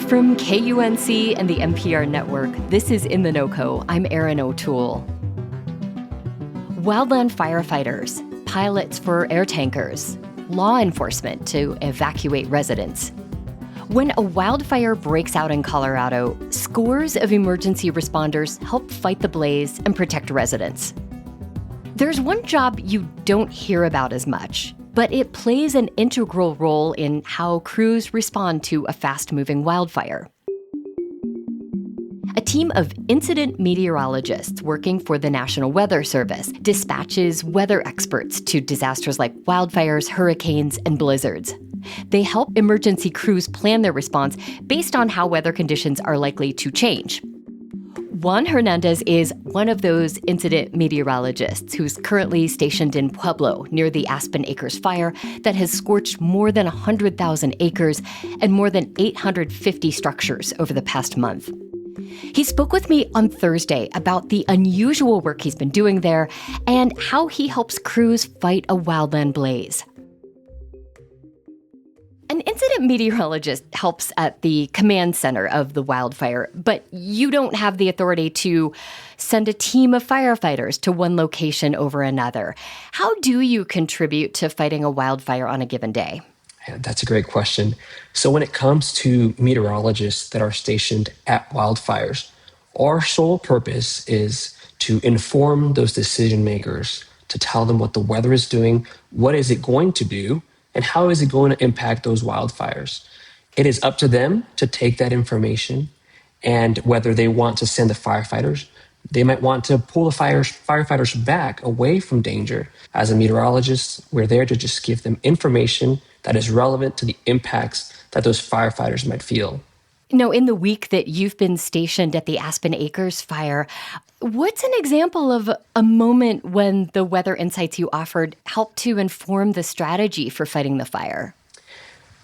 From KUNC and the NPR network, this is In The NoCo. I'm Erin O'Toole. Wildland firefighters, pilots for air tankers, law enforcement to evacuate residents. When a wildfire breaks out in Colorado, scores of emergency responders help fight the blaze and protect residents. There's one job you don't hear about as much, but it plays an integral role in how crews respond to a fast-moving wildfire. A team of incident meteorologists working for the National Weather Service dispatches weather experts to disasters like wildfires, hurricanes, and blizzards. They help emergency crews plan their response based on how weather conditions are likely to change. Juan Hernandez is one of those incident meteorologists who's currently stationed in Pueblo near the Aspen Acres fire that has scorched more than 100,000 acres and more than 850 structures over the past month. He spoke with me on Thursday about the unusual work he's been doing there and how he helps crews fight a wildland blaze. An incident meteorologist helps at the command center of the wildfire, but you don't have the authority to send a team of firefighters to one location over another. How do you contribute to fighting a wildfire on a given day? Yeah, that's a great question. So when it comes to meteorologists that are stationed at wildfires, our sole purpose is to inform those decision makers, to tell them what the weather is doing, what is it going to do, and how is it going to impact those wildfires. It is up to them to take that information, and whether they want to send the firefighters, they might want to pull the firefighters back away from danger. As a meteorologist, we're there to just give them information that is relevant to the impacts that those firefighters might feel. You know, in the week that you've been stationed at the Aspen Acres fire, what's an example of a moment when the weather insights you offered helped to inform the strategy for fighting the fire?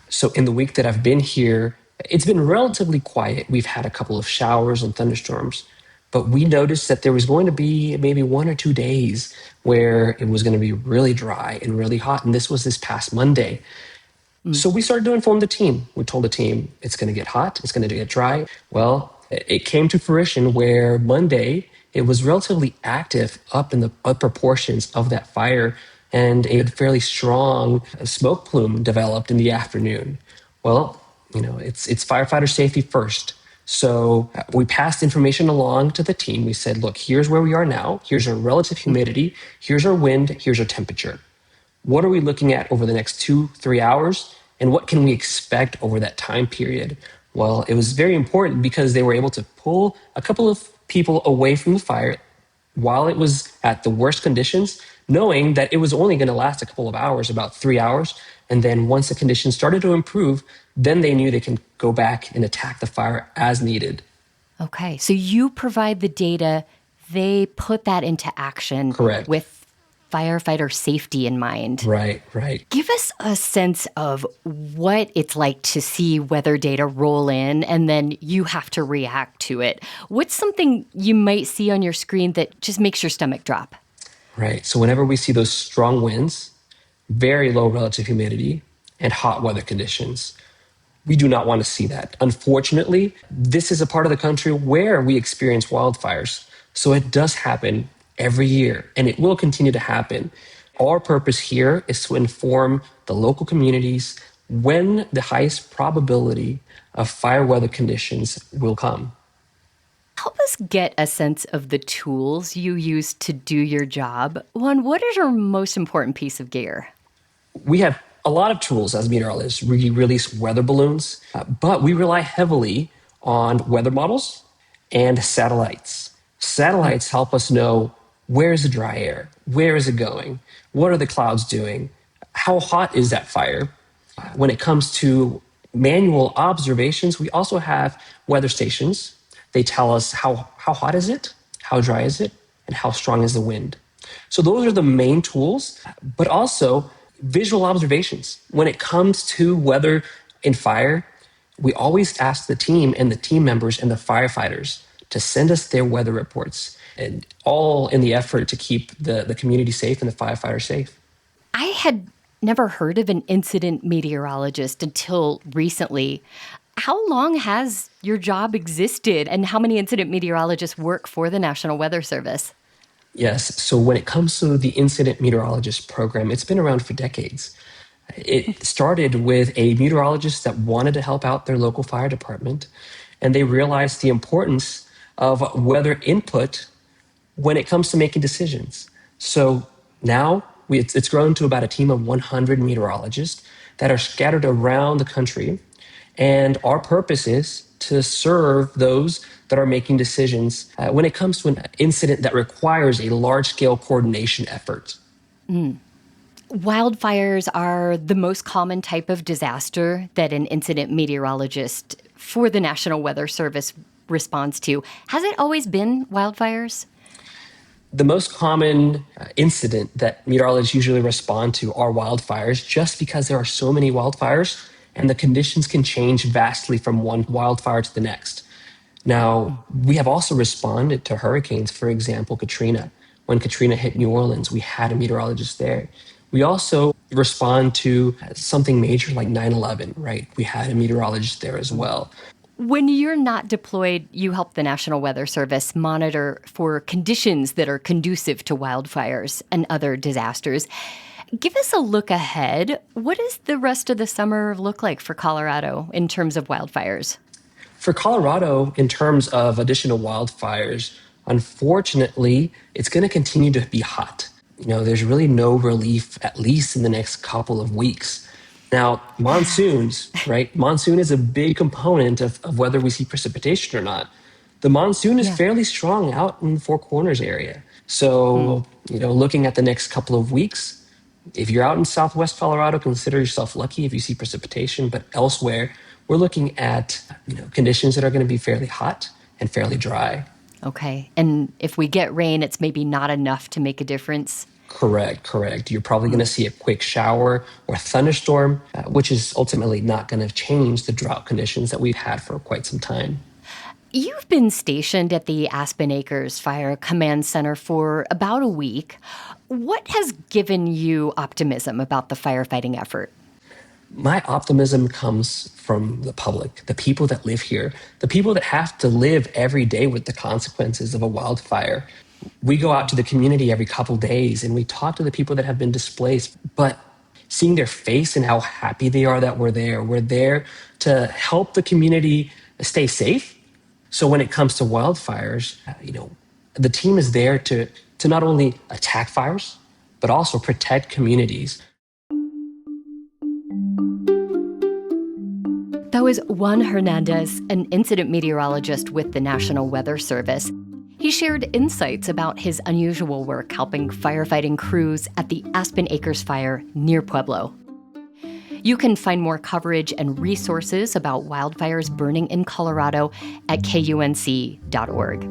So in the week that I've been here, it's been relatively quiet. We've had a couple of showers and thunderstorms, but we noticed that there was going to be maybe 1 or 2 days where it was going to be really dry and really hot. And this was this past Monday. So we started to inform the team. We told the team it's going to get hot, it's going to get dry. Well, it came to fruition where Monday, it was relatively active up in the upper portions of that fire, and a fairly strong smoke plume developed in the afternoon. Well, it's firefighter safety first. So we passed information along to the team. We said, look, here's where we are now. Here's our relative humidity. Here's our wind. Here's our temperature. What are we looking at over the next 2-3 hours? And what can we expect over that time period? Well, it was very important because they were able to pull a couple of people away from the fire while it was at the worst conditions, knowing that it was only going to last a couple of hours, about 3 hours. And then once the conditions started to improve, then they knew they can go back and attack the fire as needed. Okay, so you provide the data, they put that into action. Correct. With firefighter safety in mind. Right. Give us a sense of what it's like to see weather data roll in and then you have to react to it. What's something you might see on your screen that just makes your stomach drop? Right. So whenever we see those strong winds, very low relative humidity, and hot weather conditions, we do not want to see that. Unfortunately, this is a part of the country where we experience wildfires. So it does happen every year, and it will continue to happen. Our purpose here is to inform the local communities when the highest probability of fire weather conditions will come. Help us get a sense of the tools you use to do your job. Juan, what is your most important piece of gear? We have a lot of tools as meteorologists. We release weather balloons, but we rely heavily on weather models and satellites. Satellites help us know where is the dry air, where is it going, what are the clouds doing, how hot is that fire. When it comes to manual observations, we also have weather stations. They tell us how hot is it, how dry is it, and how strong is the wind. So those are the main tools, but also visual observations. When it comes to weather in fire, we always ask the team and the team members and the firefighters to send us their weather reports, and all in the effort to keep the community safe and the firefighters safe. I had never heard of an incident meteorologist until recently. How long has your job existed, and how many incident meteorologists work for the National Weather Service? Yes. So when it comes to the incident meteorologist program, it's been around for decades. It started with a meteorologist that wanted to help out their local fire department, and they realized the importance of weather input when it comes to making decisions. So now it's grown to about a team of 100 meteorologists that are scattered around the country. And our purpose is to serve those that are making decisions when it comes to an incident that requires a large scale coordination effort. Wildfires are the most common type of disaster that an incident meteorologist for the National Weather Service responds to. Has it always been wildfires? The most common incident that meteorologists usually respond to are wildfires, just because there are so many wildfires and the conditions can change vastly from one wildfire to the next. Now, we have also responded to hurricanes, for example, Katrina. When Katrina hit New Orleans, we had a meteorologist there. We also respond to something major like 9/11, right? We had a meteorologist there as well. When you're not deployed, you help the National Weather Service monitor for conditions that are conducive to wildfires and other disasters. Give us a look ahead. What does the rest of the summer look like for Colorado in terms of wildfires? For Colorado, in terms of additional wildfires, unfortunately, it's going to continue to be hot. There's really no relief, at least in the next couple of weeks. Now, monsoons, right? Monsoon is a big component of whether we see precipitation or not. The monsoon is Yeah. fairly strong out in the Four Corners area. So, looking at the next couple of weeks, if you're out in southwest Colorado, consider yourself lucky if you see precipitation. But elsewhere, we're looking at conditions that are going to be fairly hot and fairly dry. Okay. And if we get rain, it's maybe not enough to make a difference. Correct. You're probably going to see a quick shower or thunderstorm, which is ultimately not going to change the drought conditions that we've had for quite some time. You've been stationed at the Aspen Acres Fire Command Center for about a week. What has given you optimism about the firefighting effort? My optimism comes from the public, the people that live here, the people that have to live every day with the consequences of a wildfire. We go out to the community every couple days and we talk to the people that have been displaced, but seeing their face and how happy they are that we're there to help the community stay safe. So when it comes to wildfires, the team is there to not only attack fires, but also protect communities. That was Juan Hernandez, an incident meteorologist with the National Weather Service. He shared insights about his unusual work helping firefighting crews at the Aspen Acres Fire near Pueblo. You can find more coverage and resources about wildfires burning in Colorado at KUNC.org.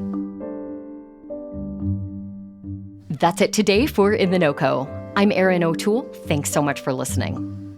That's it today for In The NoCo. I'm Erin O'Toole. Thanks so much for listening.